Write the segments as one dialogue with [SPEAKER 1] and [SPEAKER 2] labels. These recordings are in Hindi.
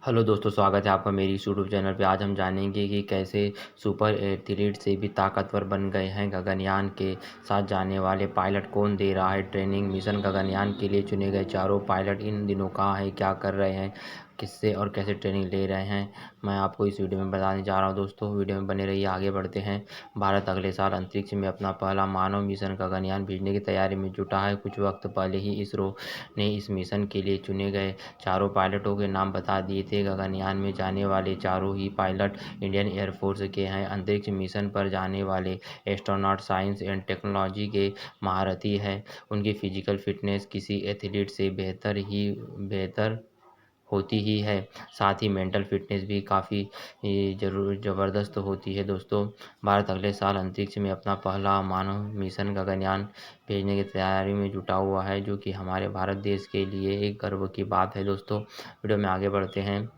[SPEAKER 1] हेलो दोस्तों, स्वागत है आपका मेरी इस यूट्यूब चैनल पे। आज हम जानेंगे कि कैसे सुपर एथलीट से भी ताकतवर बन गए हैं। गगनयान के साथ जाने वाले पायलट कौन दे रहा है ट्रेनिंग। मिशन गगनयान के लिए चुने गए चारों पायलट इन दिनों कहाँ हैं, क्या कर रहे हैं, किससे और कैसे ट्रेनिंग ले रहे हैं, मैं आपको इस वीडियो में बताने जा रहा हूं। दोस्तों, वीडियो में बने रहिए। आगे बढ़ते हैं। भारत अगले साल अंतरिक्ष में अपना पहला मानव मिशन गगनयान भेजने की तैयारी में जुटा है। कुछ वक्त पहले ही इसरो ने इस मिशन के लिए चुने गए चारों पायलटों के नाम बता दिए थे। गगनयान में जाने वाले चारों ही पायलट इंडियन एयरफोर्स के हैं। अंतरिक्ष मिशन पर जाने वाले एस्ट्रोनॉट साइंस एंड टेक्नोलॉजी के महारथी हैं। उनकी फिजिकल फिटनेस किसी एथलीट से बेहतर होती ही है। साथ ही मेंटल फिटनेस भी काफ़ी जरूर ज़बरदस्त होती है। दोस्तों, भारत अगले साल अंतरिक्ष में अपना पहला मानव मिशन गगनयान भेजने की तैयारी में जुटा हुआ है, जो कि हमारे भारत देश के लिए एक गर्व की बात है। दोस्तों, वीडियो में आगे बढ़ते हैं।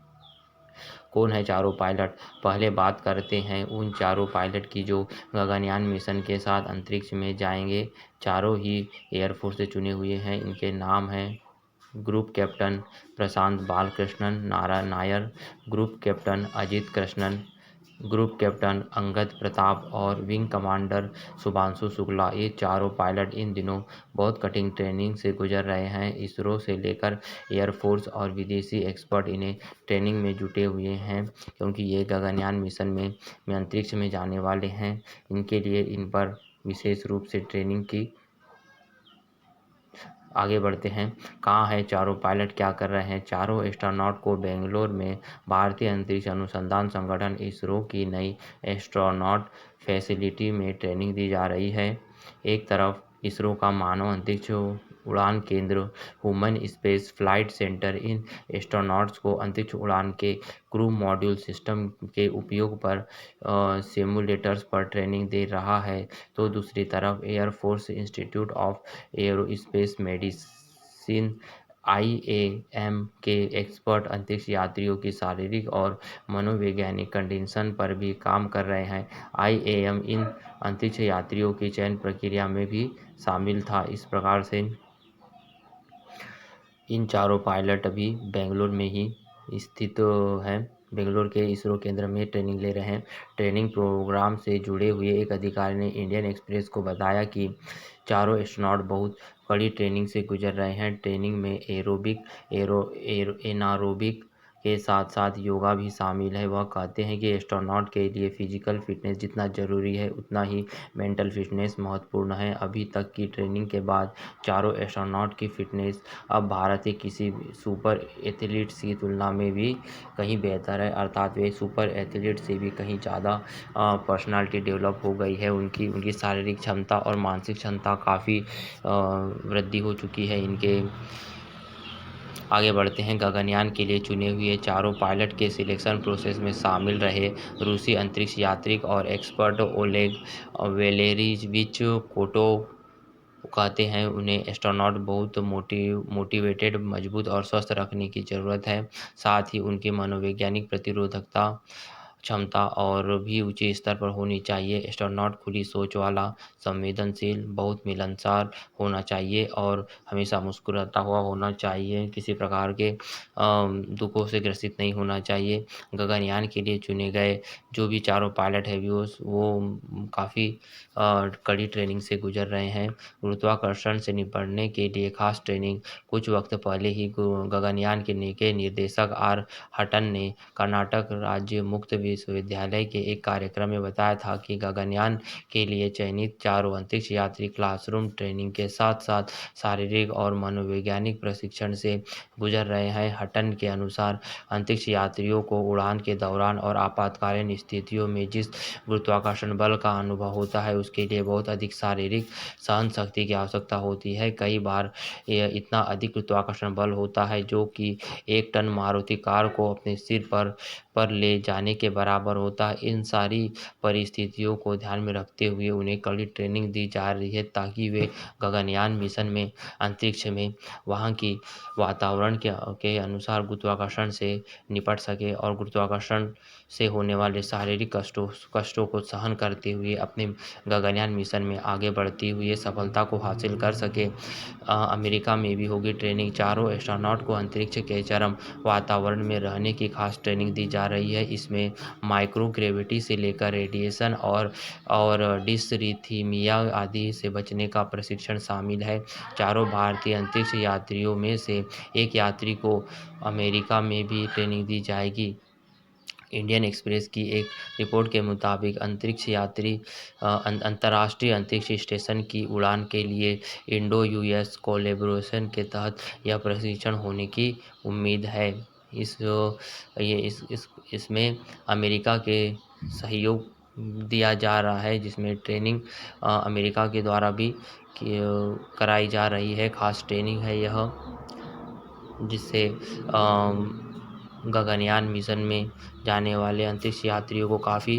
[SPEAKER 1] कौन है चारों पायलट, पहले बात करते हैं उन चारों पायलट की जो गगनयान मिशन के साथ अंतरिक्ष में जाएंगे। चारों ही एयरफोर्स से चुने हुए हैं। इनके नाम हैं group captain Prashant Balakrishnan Nair, group captain Ajit Krishnan, group captain Angad Pratap और विंग कमांडर शुभांशु शुक्ला। ये चारों पायलट इन दिनों बहुत कठिन ट्रेनिंग से गुजर रहे हैं। इसरो से लेकर एयरफोर्स और विदेशी एक्सपर्ट इन्हें ट्रेनिंग में जुटे हुए हैं, क्योंकि ये गगनयान मिशन में अंतरिक्ष में जाने वाले हैं। इनके लिए इन पर विशेष रूप से ट्रेनिंग की। आगे बढ़ते हैं। कहाँ है चारों पायलट, क्या कर रहे हैं। चारों एस्ट्रोनॉट को बेंगलोर में भारतीय अंतरिक्ष अनुसंधान संगठन इसरो की नई एस्ट्रोनॉट फैसिलिटी में ट्रेनिंग दी जा रही है। एक तरफ इसरो का मानव अंतरिक्ष उड़ान केंद्र ह्यूमन स्पेस फ्लाइट सेंटर इन एस्ट्रोनॉट्स को अंतरिक्ष उड़ान के क्रू मॉड्यूल सिस्टम के उपयोग पर सिमुलेटर्स पर ट्रेनिंग दे रहा है, तो दूसरी तरफ air force institute of aerospace medicine IAM के एक्सपर्ट अंतरिक्ष यात्रियों की शारीरिक और मनोवैज्ञानिक कंडीशन पर भी काम कर रहे हैं। IAM इन अंतरिक्ष यात्रियों की चयन प्रक्रिया में भी शामिल था। इस प्रकार से इन चारों पायलट अभी बेंगलोर में ही स्थित हैं। बेंगलोर के इसरो केंद्र में ट्रेनिंग ले रहे हैं। ट्रेनिंग प्रोग्राम से जुड़े हुए एक अधिकारी ने इंडियन एक्सप्रेस को बताया कि चारों एस्ट्रोनॉट बहुत कड़ी ट्रेनिंग से गुजर रहे हैं। ट्रेनिंग में एनारोबिक के साथ साथ योगा भी शामिल है। वह कहते हैं कि एस्ट्रोनॉट के लिए फिजिकल फिटनेस जितना ज़रूरी है, उतना ही मेंटल फिटनेस महत्वपूर्ण है। अभी तक की ट्रेनिंग के बाद चारों एस्ट्रोनॉट की फिटनेस अब भारत के किसी भी सुपर एथलीट्स की तुलना में भी कहीं बेहतर है। अर्थात वे सुपर एथलीट से भी कहीं ज़्यादा पर्सनालिटी डेवलप हो गई है। उनकी उनकी शारीरिक क्षमता और मानसिक क्षमता काफ़ी वृद्धि हो चुकी है इनके। आगे बढ़ते हैं। गगनयान के लिए चुने हुए चारों पायलट के सिलेक्शन प्रोसेस में शामिल रहे रूसी अंतरिक्ष यात्रिक और एक्सपर्ट ओलेग वेलेरिविच कोटोव कहते हैं उन्हें एस्ट्रोनॉट बहुत मोटिवेटेड, मजबूत और स्वस्थ रखने की ज़रूरत है। साथ ही उनकी मनोवैज्ञानिक प्रतिरोधकता क्षमता और भी ऊंचे स्तर पर होनी चाहिए। एस्ट्रोनॉट खुली सोच वाला, संवेदनशील, बहुत मिलनसार होना चाहिए और हमेशा मुस्कुराता हुआ होना चाहिए। किसी प्रकार के दुखों से ग्रसित नहीं होना चाहिए। गगनयान के लिए चुने गए जो भी चारों पायलट है वो काफ़ी कड़ी ट्रेनिंग से गुजर रहे हैं। गुरुत्वाकर्षण से निपटने के लिए खास ट्रेनिंग। कुछ वक्त पहले ही गगनयान के निर्देशक R हटन ने कर्नाटक राज्य मुक्त विश्वविद्यालय के एक कार्यक्रम में बताया था कि गगनयान के लिए चयनित चारों अंतरिक्ष यात्री क्लासरूम ट्रेनिंग के साथ साथ शारीरिक और मनोवैज्ञानिक प्रशिक्षण से गुजर रहे हैं। हटन के अनुसार अंतरिक्ष यात्रियों को उड़ान के दौरान और आपातकालीन स्थितियों में जिस गुरुत्वाकर्षण बल का अनुभव होता है, उसके लिए बहुत अधिक शारीरिक सहन शक्ति की आवश्यकता होती है। कई बार यह इतना अधिक गुरुत्वाकर्षण बल होता है जो कि 1 टन मारुति कार को अपने सिर पर पर ले जाने के बराबर होता है। इन सारी परिस्थितियों को ध्यान में रखते हुए उन्हें कड़ी ट्रेनिंग दी जा रही है ताकि वे गगनयान मिशन में अंतरिक्ष में वहाँ की वातावरण के अनुसार गुरुत्वाकर्षण से निपट सके और गुरुत्वाकर्षण से होने वाले शारीरिक कष्टों को सहन करते हुए अपने गगनयान मिशन में आगे बढ़ती हुई सफलता को हासिल कर सके। अमेरिका में भी होगी ट्रेनिंग। चारों एस्ट्रोनॉट को अंतरिक्ष के चरम वातावरण में रहने की खास ट्रेनिंग दी जा रही है। इसमें माइक्रो ग्रेविटी से लेकर रेडिएशन और डिसरीथीमिया आदि से बचने का प्रशिक्षण शामिल है। चारों भारतीय अंतरिक्ष यात्रियों में से एक यात्री को अमेरिका में भी ट्रेनिंग दी जाएगी। इंडियन एक्सप्रेस की एक रिपोर्ट के मुताबिक अंतरिक्ष यात्री अंतर्राष्ट्रीय अंतरिक्ष स्टेशन की उड़ान के लिए इंडो यूएस कोलैबोरेशन के तहत यह प्रशिक्षण होने की उम्मीद है। इसमें अमेरिका के सहयोग दिया जा रहा है, जिसमें ट्रेनिंग अमेरिका के द्वारा भी कराई जा रही है। खास ट्रेनिंग है यह, जिससे गगनयान मिशन में जाने वाले अंतरिक्ष यात्रियों को काफ़ी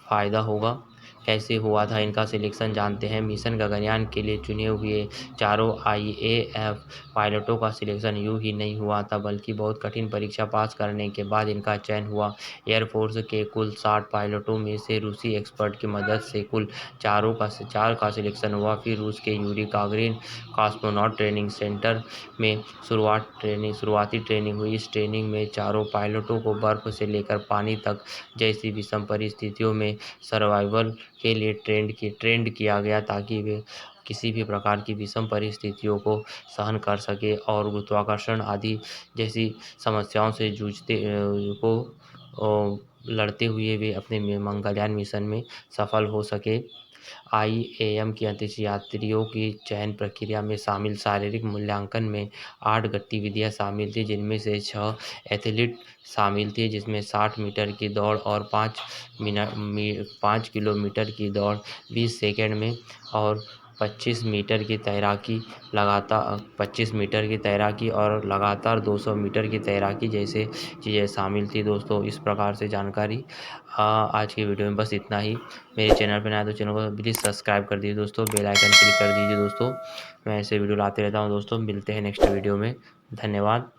[SPEAKER 1] फ़ायदा होगा। कैसे हुआ था इनका सिलेक्शन जानते हैं। मिशन गगनयान के लिए चुने हुए चारों आईएएफ पायलटों का सिलेक्शन यूं ही नहीं हुआ था, बल्कि बहुत कठिन परीक्षा पास करने के बाद इनका चयन हुआ। एयरफोर्स के कुल 60 पायलटों में से रूसी एक्सपर्ट की मदद से कुल चार का सिलेक्शन हुआ। फिर रूस के Yuri Gagarin cosmonaut training centre में शुरुआती ट्रेनिंग हुई। इस ट्रेनिंग में चारों पायलटों को बर्फ से लेकर पानी तक जैसी विषम परिस्थितियों में सर्वाइवल के लिए ट्रेंड किया गया, ताकि वे किसी भी प्रकार की विषम परिस्थितियों को सहन कर सके और गुरुत्वाकर्षण आदि जैसी समस्याओं से लड़ते हुए वे अपने मंगलयान मिशन में सफल हो सके। आईएएम की अंतरिक्ष यात्रियों की चयन प्रक्रिया में शामिल शारीरिक मूल्यांकन में 8 गतिविधियां शामिल थी, जिनमें से 6 एथलीट शामिल थे, जिसमें 60 मीटर की दौड़ और 5 किलोमीटर की दौड़ 20 सेकंड में और 25 मीटर की तैराकी और लगातार 200 मीटर की तैराकी जैसे चीज़ें शामिल थी। दोस्तों, इस प्रकार से जानकारी आज की वीडियो में बस इतना ही। मेरे चैनल पर नया तो चैनल को प्लीज़ सब्सक्राइब कर दीजिए दोस्तों, बेल आइकन क्लिक कर दीजिए दोस्तों। मैं ऐसे वीडियो लाते रहता हूँ दोस्तों। मिलते हैं नेक्स्ट वीडियो में। धन्यवाद।